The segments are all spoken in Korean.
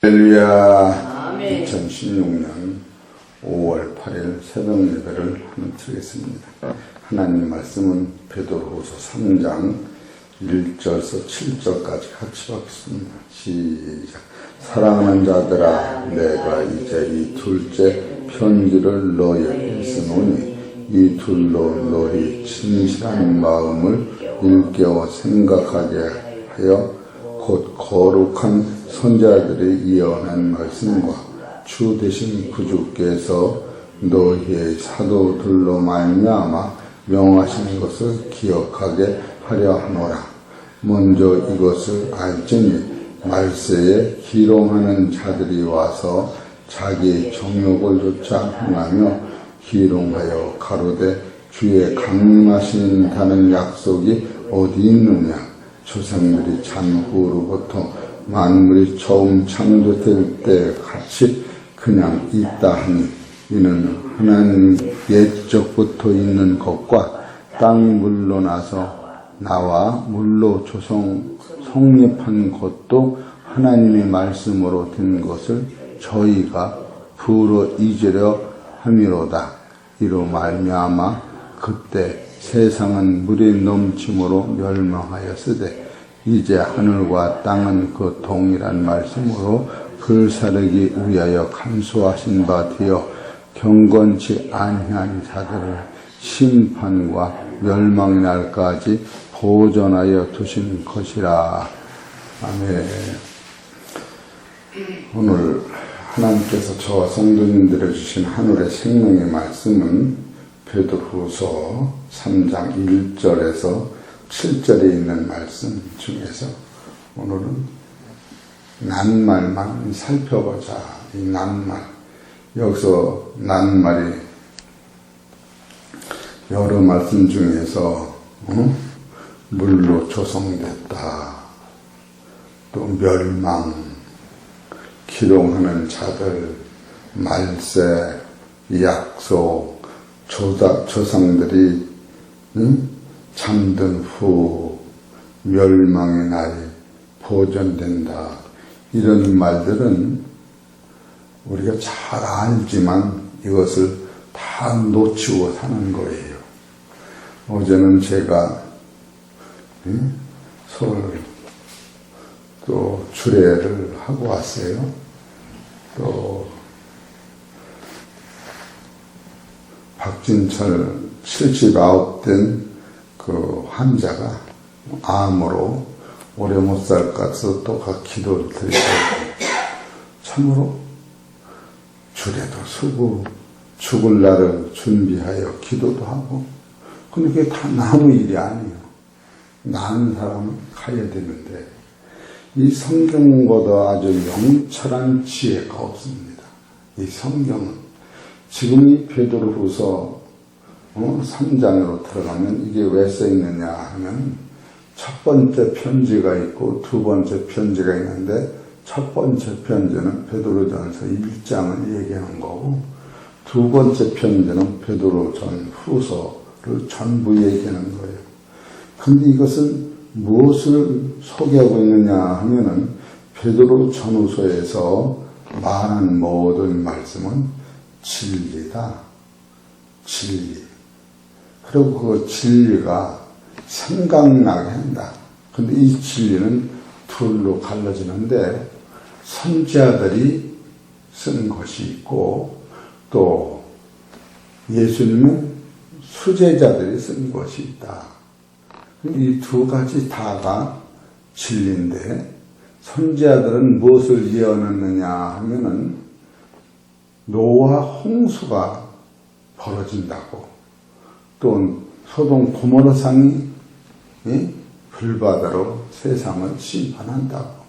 할렐루야. 2016년 5월 8일 새벽 예배를 한번 드리겠습니다. 하나님 말씀은 베드로후서 3장 1절에서 7절까지 같이 받겠습니다. 시작. 사랑하는 자들아, 내가 이제 이 둘째 편지를 너에게 쓰노니 이 둘로 너희 진실한 마음을 일깨워 생각하게 하여 곧 거룩한 선자들이 예언한 말씀과 주 되신 구주께서 너희의 사도들로 말미암아 명하신 것을 기억하게 하려 하노라. 먼저 이것을 알지니 말세에 기롱하는 자들이 와서 자기의 정욕을 쫓아 행하며 기롱하여 가로되 주의 강림하신다는 약속이 어디 있느냐. 조상들이 잔후로부터 만물이 처음 창조될 때 같이 그냥 있다 하니 이는 하나님 옛적부터 있는 것과 땅 물러나서 나와 물로 성립한 것도 하나님의 말씀으로 된 것을 저희가 부러 잊으려 함이로다. 이로 말미암아 그때 세상은 물이 넘침으로 멸망하였으되 이제 하늘과 땅은 그 동일한 말씀으로 불사르기 위하여 감수하신 바 되어 경건치 아니한 자들을 심판과 멸망의 날까지 보존하여 두신 것이라. 아멘. 오늘 하나님께서 저와 성도님들에게 주신 하늘의 생명의 말씀은 베드로후서 3장 1절에서 7절에 있는 말씀 중에서 오늘은 낱말만 살펴보자. 이 낱말. 여기서 낱말이 여러 말씀 중에서 물로 조성됐다. 또 멸망, 기롱하는 자들, 말세, 약속, 조상들이 잠든 후 멸망의 날이 보존된다. 이런 말들은 우리가 잘 알지만 이것을 다 놓치고 사는 거예요. 어제는 제가 서울 또 주례를 하고 왔어요. 또 박진철 79된 그 환자가 암으로 오래 못 살 것 같아서 또 기도를 드리고 참으로 주례도 서고 죽을 날을 준비하여 기도도 하고 근데 그게 다 남의 일이 아니에요. 나은 사람은 가야 되는데 이 성경보다 아주 영철한 지혜가 없습니다. 이 성경은 지금 이 베드로후서 3장으로 들어가면 이게 왜 써있느냐 하면 첫 번째 편지가 있고 두 번째 편지가 있는데 첫 번째 편지는 베드로전서 1장을 얘기하는 거고 두 번째 편지는 베드로전 후서를 전부 얘기하는 거예요. 근데 이것은 무엇을 소개하고 있느냐 하면은 베드로 전후서에서 말한 모든 말씀은 진리다. 진리. 그리고 그 진리가 생각나게 한다. 근데 이 진리는 둘로 갈라지는데 선지자들이 쓴 것이 있고 또 예수님은 수제자들이 쓴 것이 있다. 이 두 가지 다가 진리인데 선지자들은 무엇을 예언했느냐 하면은 노아 홍수가 벌어진다고 또 소돔 고모라 상이 불바다로 세상을 심판한다고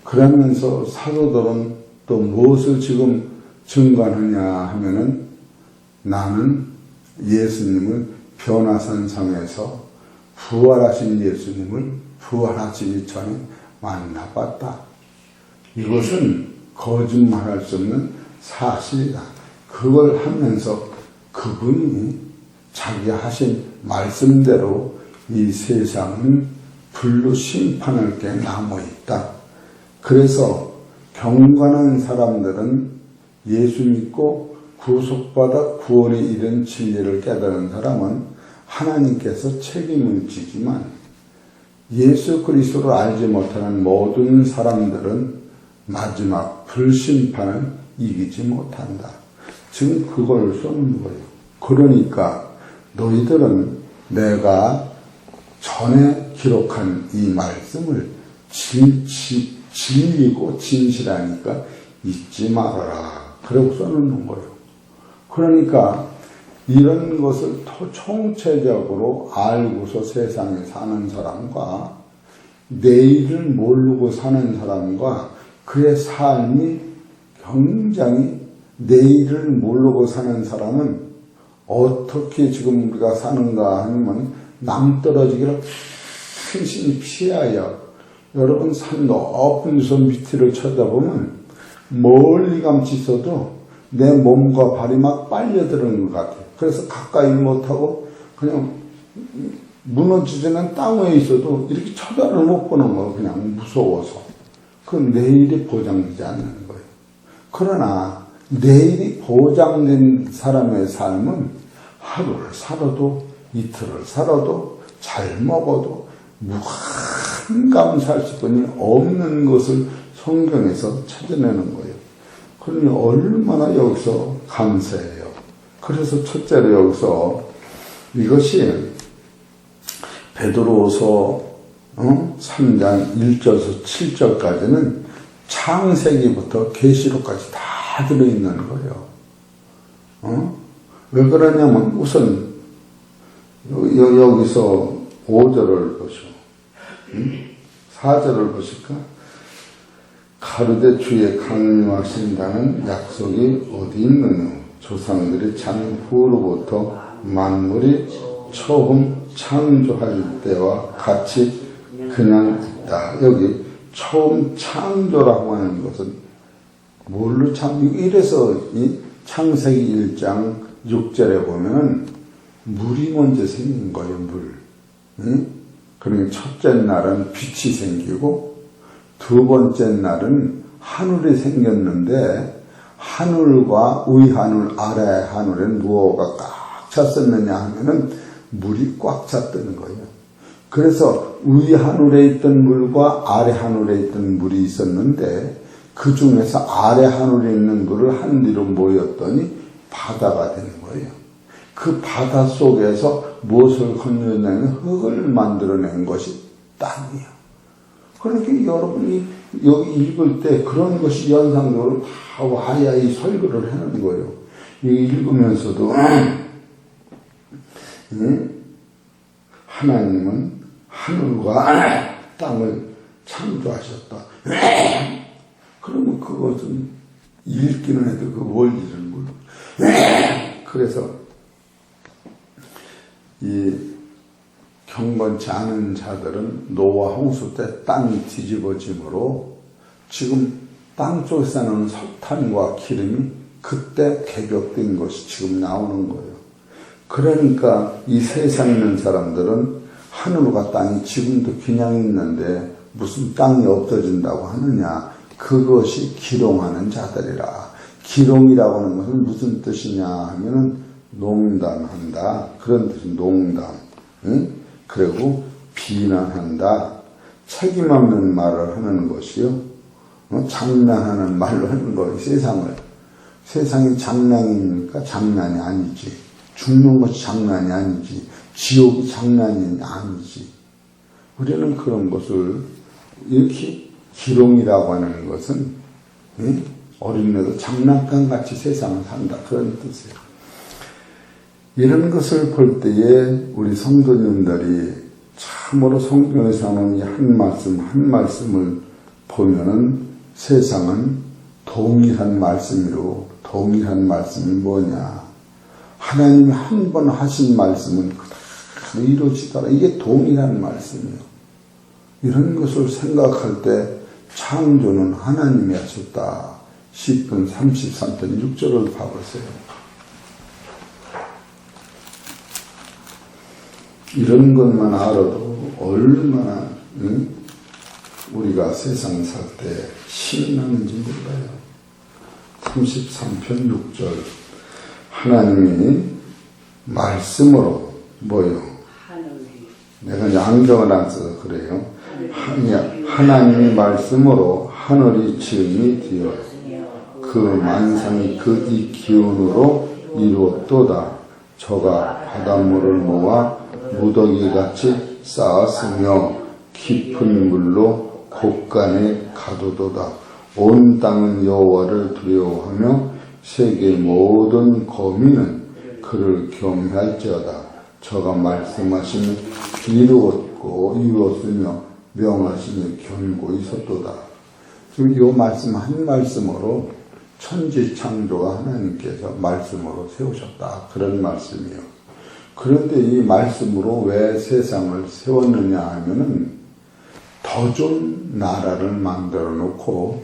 그러면서 사도들은 또 무엇을 지금 증거하느냐 하면은 나는 예수님을 변화산상에서 부활하신 예수님을 부활하시기 전에 만나봤다. 이것은 거짓말할 수 없는 사실이다. 그걸 하면서 그분이 자기 하신 말씀대로 이 세상은 불로 심판할 게 남아있다. 그래서 경건한 사람들은 예수 믿고 구속받아 구원에 이른 진리를 깨달은 사람은 하나님께서 책임을 지지만 예수 그리스도를 알지 못하는 모든 사람들은 마지막 불심판을 이기지 못한다. 지금 그걸 쏘는 거예요. 그러니까 너희들은 내가 전에 기록한 이 말씀을 진리고 진실하니까 잊지 말아라. 그러고 써놓는 거예요. 그러니까 이런 것을 총체적으로 알고서 세상에 사는 사람과 내일을 모르고 사는 사람과 그의 삶이 굉장히 내일을 모르고 사는 사람은 어떻게 지금 우리가 사는가 하면 낭떠러지기를 큰신히 피하여 여러분 산 높은 산 밑을 쳐다보면 멀리 감치 있어도 내 몸과 발이 막 빨려드는 것 같아요. 그래서 가까이 못하고 그냥 무너지지는 땅 위에 있어도 이렇게 쳐다를 못 보는 거예요. 그냥 무서워서. 그건 내일이 보장되지 않는 거예요. 그러나 내일이 보장된 사람의 삶은 하루를 살아도 이틀을 살아도 잘 먹어도 무한 감사할 수뿐이 없는 것을 성경에서 찾아내는 거예요. 그러니 얼마나 여기서 감사해요. 그래서 첫째로 여기서 이것이 베드로서 3장 1절에서 7절까지는 창세기부터 계시록까지 다 들어있는 거예요. 왜 그러냐면 우선 여기서 5절을 보시오. 4절을 보실까? 가르되 주의 강림하신다는 약속이 어디 있느냐? 조상들이 장후로부터 만물이 처음 창조할 때와 같이 그냥 있다. 여기 처음 창조라고 하는 것은 뭘로 이래서 이 창세기 1장 6절에 보면은 물이 먼저 생긴 거예요. 물. 그러니까 첫째 날은 빛이 생기고 두 번째 날은 하늘이 생겼는데 하늘과 위하늘 아래 하늘엔 무엇가 꽉 찼었느냐 하면은 물이 꽉 찼다는 거예요. 그래서 위하늘에 있던 물과 아래 하늘에 있던 물이 있었는데 그 중에서 아래 하늘에 있는 물을 한 뒤로 모였더니 바다가 되는 거예요. 그 바다 속에서 무엇을 건져내는 흙을 만들어낸 것이 땅이에요. 그러니까 여러분이 여기 읽을 때 그런 것이 연상적으로 다 와야 이 설교를 하는 거예요. 읽으면서도 하나님은 하늘과 땅을 창조하셨다. 그러면 그것은 읽기는 해도 그 원리를 몰라. 그래서 이 경건치 않은 자들은 노아 홍수 때 땅이 뒤집어짐으로 지금 땅 속에서 나오는 석탄과 기름이 그때 개벽된 것이 지금 나오는 거예요. 그러니까 이 세상에 있는 사람들은 하늘과 땅이 지금도 그냥 있는데 무슨 땅이 없어진다고 하느냐. 그것이 기롱하는 자들이라. 기롱이라고 하는 것은 무슨 뜻이냐 하면은 농담한다. 그런 뜻이 농담. 그리고 비난한다. 책임 없는 말을 하는 것이요. 장난하는 말로 하는 거예요. 세상이 장난이니까 장난이 아니지. 죽는 것이 장난이 아니지. 지옥이 장난이 아니지. 우리는 그런 것을 이렇게 기롱이라고 하는 것은 어린애도 장난감같이 세상을 산다. 그런 뜻이에요. 이런 것을 볼 때에 우리 성도님들이 참으로 성경에서 나오는 이 한 말씀을 보면은 세상은 동일한 말씀이로 동일한 말씀이 뭐냐. 하나님이 한 번 하신 말씀은 그대로 이루어지더라. 이게 동일한 말씀이에요. 이런 것을 생각할 때 창조는 하나님이 하셨다. 10분 33편 6절을 봐보세요. 이런 것만 알아도 얼마나 우리가 세상 살 때 신이 나는지 몰라요. 33편 6절 하나님이 말씀으로 뭐요? 내가 이제 안경을 안 써서 그래요. 하나님이 말씀으로 하늘이 지음이 되어 그 만상이 그 이 기운으로 이루었도다. 저가 바닷물을 모아 무더기같이 쌓았으며 깊은 물로 곳간에 가두도다. 온 땅은 여호와를 두려워하며 세계 모든 거민은 그를 경외할지어다. 저가 말씀하시며 이루었으며 명하시며 견고 있었도다. 지금 이 말씀 한 말씀으로 천지 창조가 하나님께서 말씀으로 세우셨다. 그런 말씀이요. 그런데 이 말씀으로 왜 세상을 세웠느냐 하면은 더 좋은 나라를 만들어 놓고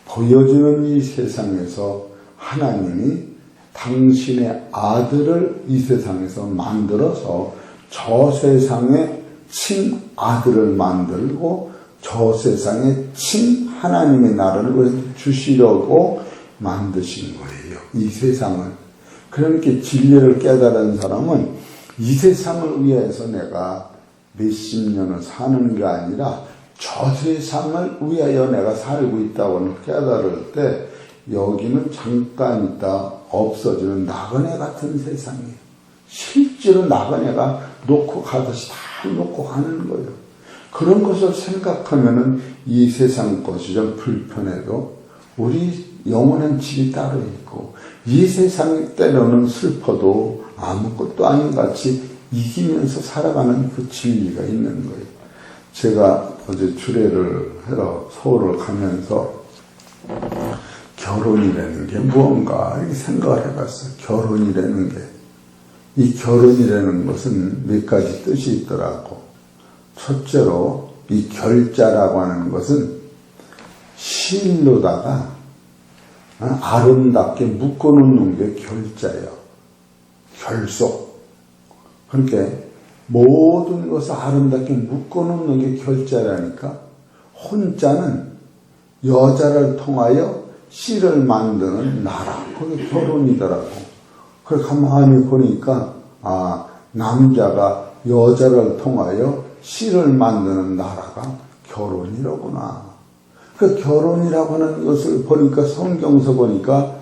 보여지는 이 세상에서 하나님이 당신의 아들을 이 세상에서 만들어서 저 세상에 친아들을 만들고 저 세상에 친하나님의 나라를 주시려고 만드신 거예요. 이 세상을. 그러니까 진리를 깨달은 사람은 이 세상을 위해서 내가 몇십 년을 사는 게 아니라 저 세상을 위하여 내가 살고 있다고 깨달을 때 여기는 잠깐 있다 없어지는 나그네 같은 세상이에요. 실제로 나그네가 놓고 가듯이 다 놓고 가는 거예요. 그런 것을 생각하면은 이 세상 것이 좀 불편해도 우리 영원한 집이 따로 있고 이 세상 때로는 슬퍼도 아무것도 아닌 같이 이기면서 살아가는 그 진리가 있는 거예요. 제가 어제 주례를 하러 서울을 가면서 결혼이라는 게 무언가 이렇게 생각을 해봤어요. 결혼이라는 게. 이 결혼이라는 것은 몇 가지 뜻이 있더라고. 첫째로 이 결자라고 하는 것은 실로다가 아름답게 묶어놓는 게 결자예요. 결속. 그러니까 모든 것을 아름답게 묶어놓는 게 결자라니까 혼자는 여자를 통하여 씨를 만드는 나라. 그게 결혼이더라고. 그래 가만히 보니까 남자가 여자를 통하여 씨를 만드는 나라가 결혼이로구나. 그 결혼이라고 하는 것을 보니까 성경서 보니까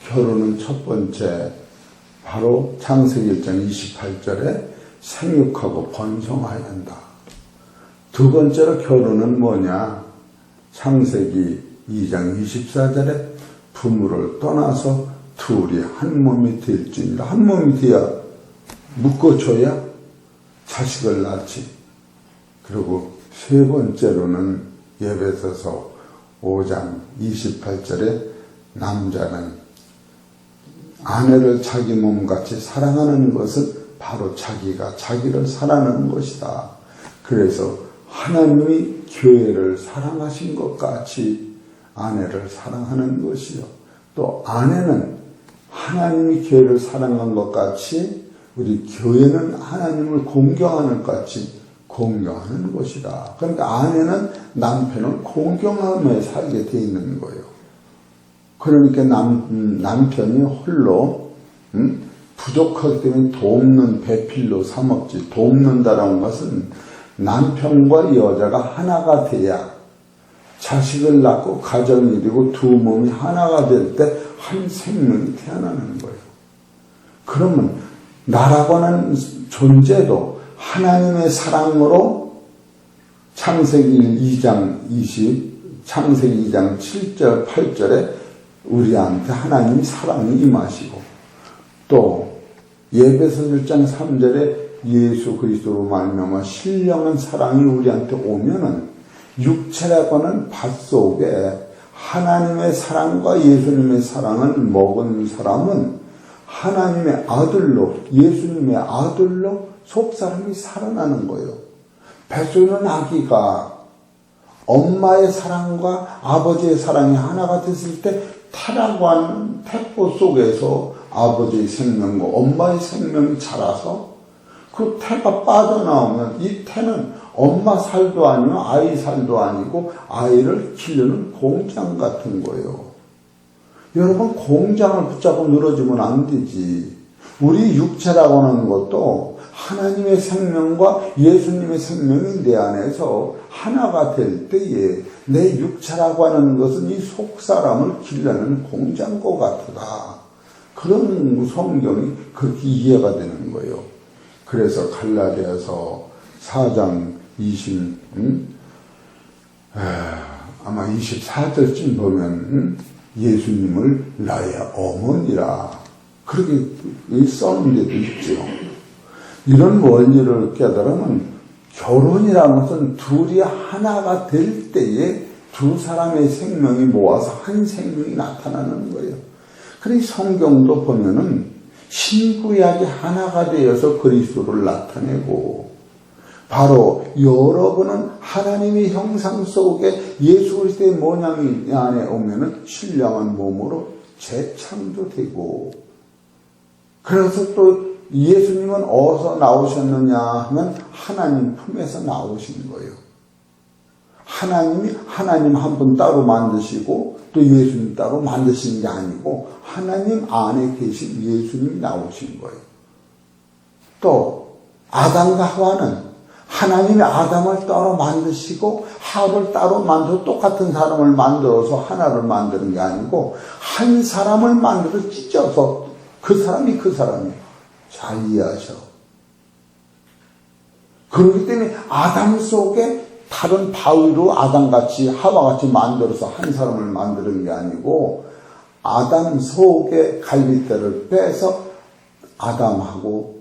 결혼은 첫 번째 바로 창세기 1장 28절에 생육하고 번성하여야 한다. 두 번째로 결혼은 뭐냐? 창세기 2장 24절에 부모를 떠나서 둘이 한 몸이 될지니라. 한 몸이 돼야 묶어줘야 자식을 낳지. 그리고 세 번째로는 에베소서 5장 28절에 남자는 아내를 자기 몸같이 사랑하는 것은 바로 자기가 자기를 사랑하는 것이다. 그래서 하나님이 교회를 사랑하신 것 같이 아내를 사랑하는 것이요. 또 아내는 하나님이 교회를 사랑한 것 같이 우리 교회는 하나님을 공경하는 것 같이 공경하는 것이다. 그러니까 아내는 남편을 공경하며 살게 돼 있는 거예요. 그러니까 남편이 홀로 부족하기 때문에 돕는 배필로 삼었지. 돕는다라는 것은 남편과 여자가 하나가 돼야 자식을 낳고 가정이 이루고 두 몸이 하나가 될 때 한 생명이 태어나는 거예요. 그러면 나라고 하는 존재도 하나님의 사랑으로 창세기 2장 7절 8절에 우리한테 하나님이 사랑이 임하시고 또 에베소 1장 3절에 예수 그리스도로 말미암아 신령한 사랑이 우리한테 오면은 육체라고 하는 밭 속에 하나님의 사랑과 예수님의 사랑을 먹은 사람은 하나님의 아들로 예수님의 아들로 속사람이 살아나는 거예요. 뱃속에는 아기가 엄마의 사랑과 아버지의 사랑이 하나가 됐을 때 태라고 하는 태포 속에서 아버지의 생명과 엄마의 생명이 자라서 그 태가 빠져나오면 이 태는 엄마 살도 아니고 아이 살도 아니고 아이를 키우는 공장 같은 거예요. 여러분, 공장을 붙잡고 늘어지면 안 되지. 우리 육체라고 하는 것도 하나님의 생명과 예수님의 생명이 내 안에서 하나가 될 때에 내 육체라고 하는 것은 이 속사람을 기르는 공장과 같다. 그런 성경이 그렇게 이해가 되는 거예요. 그래서 갈라디아서 4장 아마 24절쯤 보면 예수님을 나의 어머니라 그렇게 써놓은 데도 있죠. 이런 원리를 깨달으면 결혼이라는 것은 둘이 하나가 될 때에 두 사람의 생명이 모아서 한 생명이 나타나는 거예요. 그래서 성경도 보면은 신구약이 하나가 되어서 그리스도를 나타내고 바로 여러분은 하나님의 형상 속에 예수 그리스도의 모양이 안에 오면은 신령한 몸으로 재창조되고 그래서 또 예수님은 어디서 나오셨느냐 하면 하나님 품에서 나오신 거예요. 하나님이 하나님 한 분 따로 만드시고 또 예수님 따로 만드신 게 아니고 하나님 안에 계신 예수님이 나오신 거예요. 또 아담과 하와는 하나님이 아담을 따로 만드시고 하와를 따로 만들어 똑같은 사람을 만들어서 하나를 만드는 게 아니고 한 사람을 만들어 찢어서 그 사람이 잘 이해하셔. 그렇기 때문에 아담 속에 다른 바위로 아담같이 하와같이 만들어서 한 사람을 만드는 게 아니고 아담 속에 갈빗대를 빼서 아담하고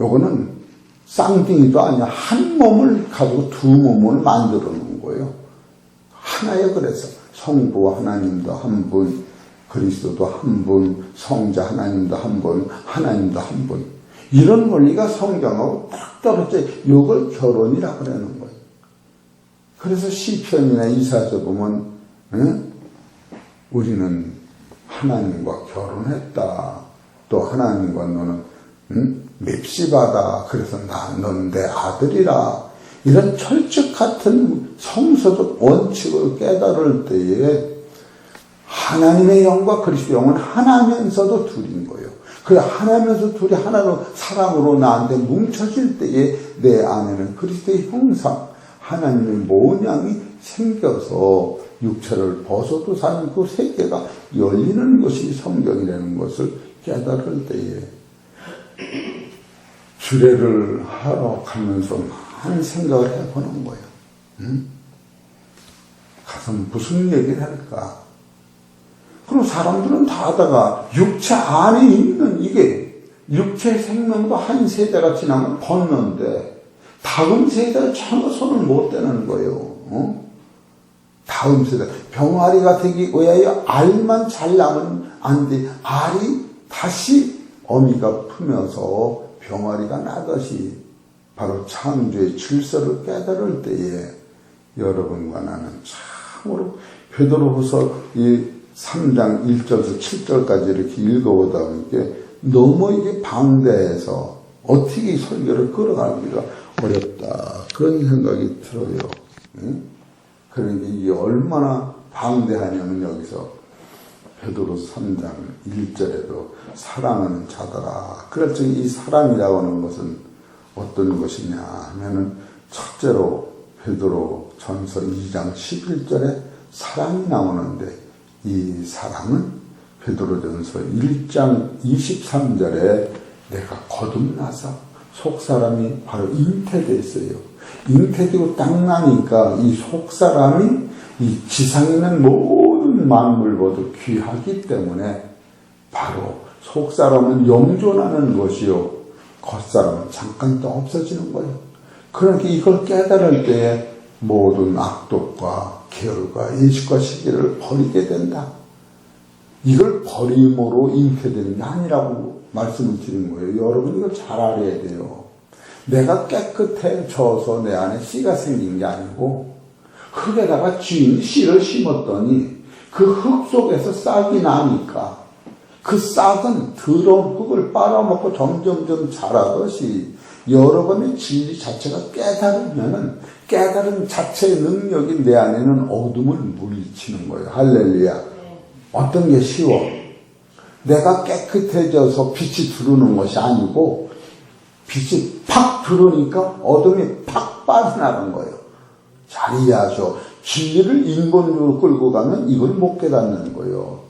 요거는 쌍둥이도 아니야. 한 몸을 가지고 두 몸을 만들어 놓은 거예요. 하나예요. 그래서 성부 하나님도 한 분, 그리스도도 한 분, 성자 하나님도 한 분, 하나님도 한 분. 이런 원리가 성경하고 딱 떨어져 이걸 결혼이라고 그러는 거예요. 그래서 시편이나 이사서 보면 우리는 하나님과 결혼했다. 또 하나님과 너는 맵시바다. 그래서 너는 내 아들이라. 이런 철칙 같은 성서적 원칙을 깨달을 때에 하나님의 영과 그리스도의 영은 하나면서도 둘인 거예요. 그래 하나면서 둘이 하나로 사랑으로 나한테 뭉쳐질 때에 내 안에는 그리스도의 형상, 하나님의 모양이 생겨서 육체를 벗어도 사는 그 세계가 열리는 것이 성경이라는 것을 깨달을 때에 주례를 하러 가면서 많은 생각을 해보는 거예요. 가서 무슨 얘기를 할까? 그럼 사람들은 다 하다가 육체 안에 있는 이게 육체 생명도 한 세대가 지나면 벗는데 다음 세대를 전혀 손을 못 대는 거예요. 다음 세대 병아리가 되기 위하여 알만 잘 나면 안 돼. 알이 다시 어미가 품여서 병아리가 나듯이 바로 창조의 질서를 깨달을 때에 여러분과 나는 참으로 베드로후서 이 3장 1절에서 7절까지 이렇게 읽어보다 보니까 너무 이게 방대해서 어떻게 이 설교를 끌어가기가 어렵다. 그런 생각이 들어요. 그러니까 이게 얼마나 방대하냐면 여기서 베드로서 3장 1절에도 사랑하는 자들아. 그래서 이 사랑이라고 하는 것은 어떤 것이냐 하면은 첫째로 베드로 전서 2장 11절에 사랑이 나오는데 이 사랑은 베드로전서 1장 23절에 내가 거듭나서 속사람이 바로 잉태됐어요. 잉태되고 딱 나니까 이 속사람이 이 지상에 있는 모든 만물보다 귀하기 때문에 바로 속사람은 영존하는 것이요 겉사람은 잠깐 또 없어지는 거예요. 그러니까 이걸 깨달을 때에 모든 악독과 계열과 인식과 시기를 버리게 된다. 이걸 버림으로 잉태되는 게 아니라고 말씀을 드린 거예요. 여러분 이걸 잘 알아야 돼요. 내가 깨끗해져서 내 안에 씨가 생긴 게 아니고 흙에다가 주인이 씨를 심었더니 그 흙 속에서 싹이 나니까 그 싹은 더러운 흙을 빨아먹고 점점점 자라듯이 여러분의 진리 자체가 깨달으면은 깨달은 자체의 능력이 내 안에는 어둠을 물리치는 거예요. 할렐루야. 어떤 게 쉬워? 내가 깨끗해져서 빛이 들어오는 것이 아니고 빛이 팍 들어오니까 어둠이 팍 빠져나간 거예요. 잘 이해하죠. 진리를 인본적으로 끌고 가면 이걸 못 깨닫는 거예요.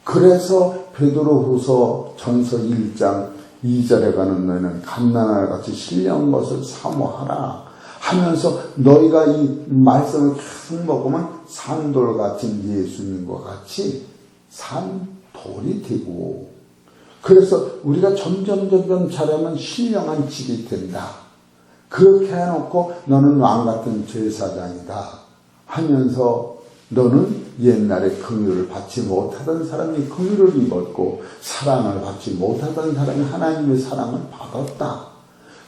그래서 베드로후서 전서 1장 2절에 가는 너희는 갓난아이 같이 신령한 것을 사모하라 하면서 너희가 이 말씀을 계속 먹으면 산돌 같은 예수님과 같이 산돌이 되고, 그래서 우리가 점점 자라면 신령한 집이 된다. 그렇게 해놓고 너는 왕같은 제사장이다 하면서 너는 옛날에 긍휼을 받지 못하던 사람이 긍휼을 입었고 사랑을 받지 못하던 사람이 하나님의 사랑을 받았다.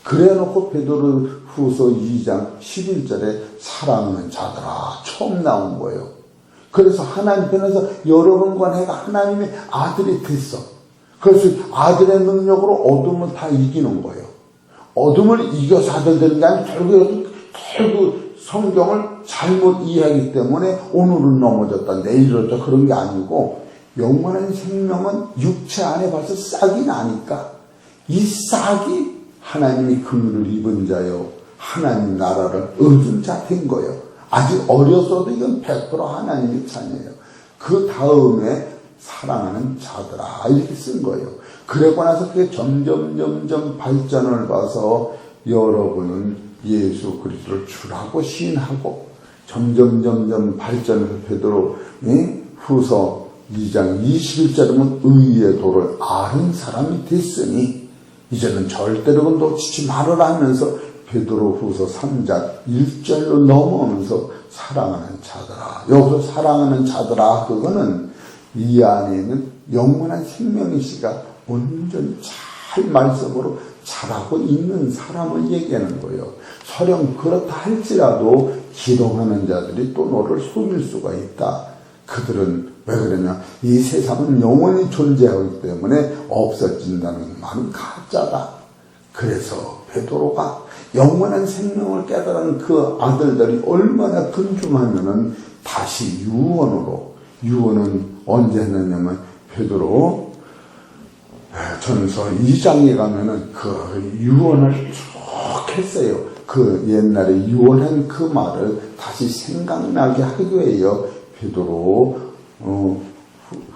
그래놓고 베드로후서 2장 11절에 사랑하는 자들아 처음 나온 거예요. 그래서 하나님 편에서 여러분과 내가 하나님의 아들이 됐어. 그래서 아들의 능력으로 어둠을 다 이기는 거예요. 어둠을 이겨서 아들 되는 게 아니고 결국 성경을 잘못 이해하기 때문에 오늘은 넘어졌다 내일은 졌다 그런 게 아니고, 영원한 생명은 육체 안에 벌써 싹이 나니까 이 싹이 하나님이 긍휼을 입은 자요 하나님 나라를 얻은 자 된 거예요. 아직 어렸어도 이건 100% 하나님의 자녀예요. 그 다음에 사랑하는 자들아 이렇게 쓴 거예요. 그러고 나서 그게 점점 발전을 봐서 여러분은 예수 그리스도를 주라고 시인하고 점점 발전해서 베드로 후서 2장 21절이면 의의 도를 아는 사람이 됐으니 이제는 절대로 놓치지 말으라 하면서 베드로후서 3장 1절로 넘어오면서 사랑하는 자들아, 여기서 사랑하는 자들아 그거는 이 안에 있는 영원한 생명이시가 온전히 잘 말씀으로 잘하고 있는 사람을 얘기하는 거예요. 설령 그렇다 할지라도 기동하는 자들이 또 너를 속일 수가 있다. 그들은 왜 그러냐? 이 세상은 영원히 존재하기 때문에 없어진다는 말은 가짜다. 그래서 베드로가 영원한 생명을 깨달은 그 아들들이 얼마나 근중하면은 다시 유언은 언제 했느냐면 베드로 전서 2장에 가면은 그 유언을 쭉 했어요. 그 옛날에 유언한 그 말을 다시 생각나게 하기 위해요. 베드로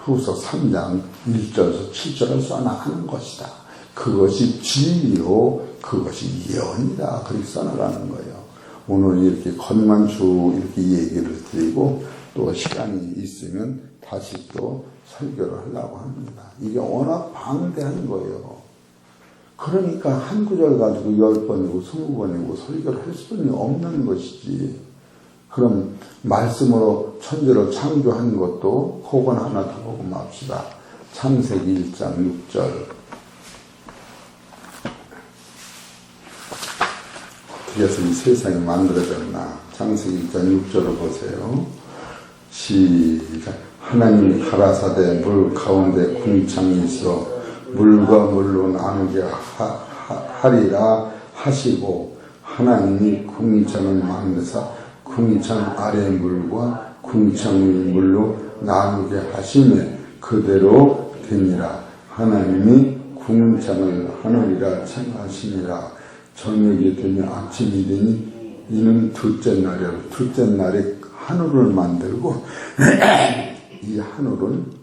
후서 3장 1절에서 7절을 써나가는 것이다. 그것이 진리요, 그것이 예언이다. 그렇게 써나가는 거예요. 오늘 이렇게 겉만추 이렇게 얘기를 드리고 또 시간이 있으면 다시 또 설교를 하려고 합니다. 이게 워낙 방대한 거예요. 그러니까 한 구절 가지고 10번이고 20번이고 설교를 할 수는 없는 것이지. 그럼 말씀으로 천지를 창조한 것도 그건 하나 더 보고 맙시다. 창세기 1장 6절. 어떻게 해서 이 세상이 만들어졌나. 창세기 1장 6절을 보세요. 시작. 하나님이 가라사대 물 가운데 궁창이 있어 물과 물로 나누게 하리라 하시고, 하나님이 궁창을 만드사 궁창 아래 물과 궁창 위 물로 나누게 하시면 그대로 되니라. 하나님이 궁창을 하늘이라 칭하시니라. 저녁이 되면 아침이 되니 이는 둘째 날이라. 둘째 날에 하늘을 만들고 이 하늘은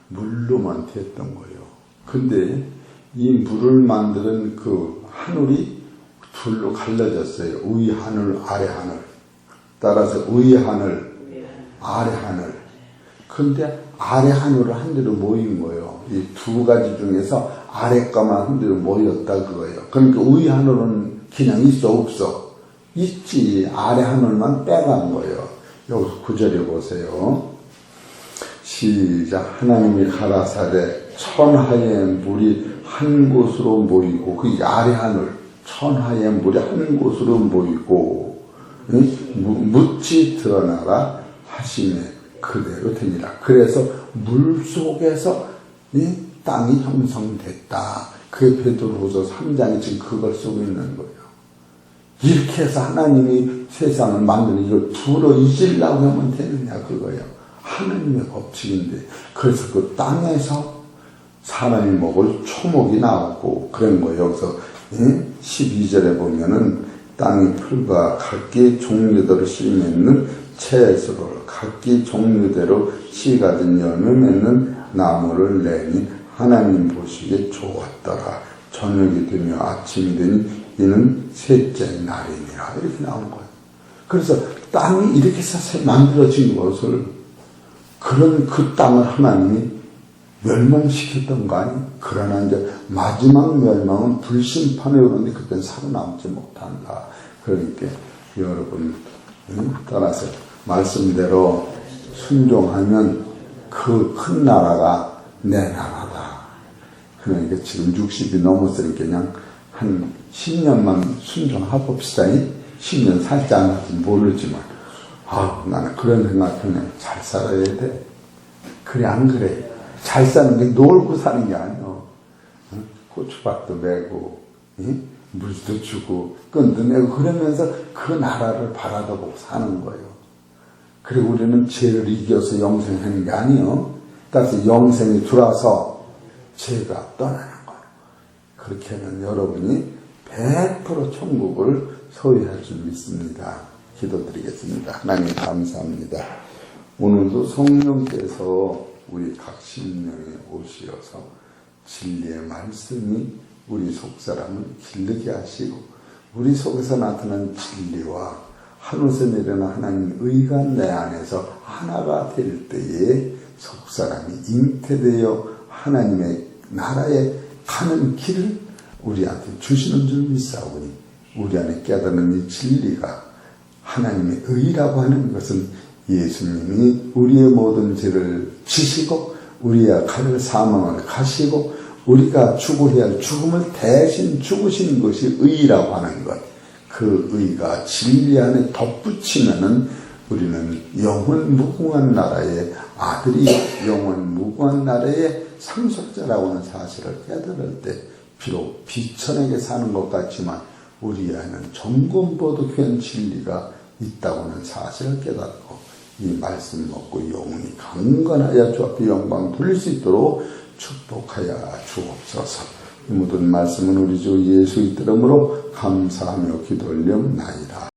물로만 됐던 거예요. 근데 이 물을 만드는 그 하늘이 둘로 갈라졌어요. 위 하늘, 아래 하늘. 따라서 위 하늘, 아래 하늘. 근데 아래 하늘은 한 대로 모인 거예요. 이 두 가지 중에서 아래 거만 한 대로 모였다 그거예요. 그러니까 위 하늘은 그냥 있어 없어? 있지. 아래 하늘만 빼간 거예요. 여기서 9절에 보세요. 시작. 하나님이 가라사대 천하의 물이 한 곳으로 모이고, 그 아래 하늘 천하의 물이 한 곳으로 모이고 묻지 드러나라 하시매 그대로 되니라. 그래서 물 속에서 이 땅이 형성됐다. 그게 베드로후서 3장이 지금 그걸 쓰고 있는 거예요. 이렇게 해서 하나님이 세상을 만드는 이걸 부러지려고 하면 되느냐 그거예요. 하나님의 법칙인데. 그래서 그 땅에서 사람이 먹을 초목이 나오고 그런 거예요. 여기서 12절에 보면은 땅이 풀과 각기 종류대로 씨 맺는 채소를 각기 종류대로 씨 가진 열매 맺는 나무를 내니 하나님 보시기에 좋았더라. 저녁이 되며 아침이 되니 이는 셋째 날이니라. 이렇게 나온 거예요. 그래서 땅이 이렇게 해서 만들어진 것을 그런 그 땅을 하나님이 멸망시켰던 거 아니에요? 그러나 이제 마지막 멸망은 불심판에 오는데 그때는 살아남지 못한다. 그러니까 여러분 따라서 말씀대로 순종하면 그 큰 나라가 내 나라다. 그러니까 지금 60이 넘었으니까 그냥 한 10년만 순종해 봅시다. 10년 살지 않을지 모르지만 나는 그런 생각하네. 잘 살아야 돼. 그래 안 그래? 잘 사는 게 놀고 사는 게 아니요. 고추밥도 메고 물도 주고 끈도 내고 그러면서 그 나라를 바라보고 사는 거예요. 그리고 우리는 죄를 이겨서 영생하는 게 아니요. 따라서 영생이 들어와서 죄가 떠나는 거예요. 그렇게 하면 여러분이 100% 천국을 소유할 줄 믿습니다. 기도드리겠습니다. 하나님 감사합니다. 오늘도 성령께서 우리 각 심령에 오시어서 진리의 말씀이 우리 속사람을 기르게 하시고 우리 속에서 나타난 진리와 하늘에서 내려오는 하나님의 의가 내 안에서 하나가 될 때에 속사람이 잉태되어 하나님의 나라에 가는 길을 우리한테 주시는 줄 믿사오니 우리 안에 깨닫는 이 진리가 하나님의 의라고 하는 것은 예수님이 우리의 모든 죄를 지시고 우리의 칼을 사망을 가시고 우리가 죽어야 할 죽음을 대신 죽으신 것이 의라고 하는 것. 그 의가 진리 안에 덧붙이면은 우리는 영원 무궁한 나라의 아들이 영원 무궁한 나라의 상속자라고 하는 사실을 깨달을 때 비록 비천하게 사는 것 같지만 우리 안에는 정금보다 귀한 진리가 있다고 하는 사실을 깨닫고 이 말씀 먹고 영혼이 강건하여 주 앞에 영광 돌릴 수 있도록 축복하여 주옵소서. 이 모든 말씀은 우리 주 예수의 이름으로 감사하며 기도 올려나이다.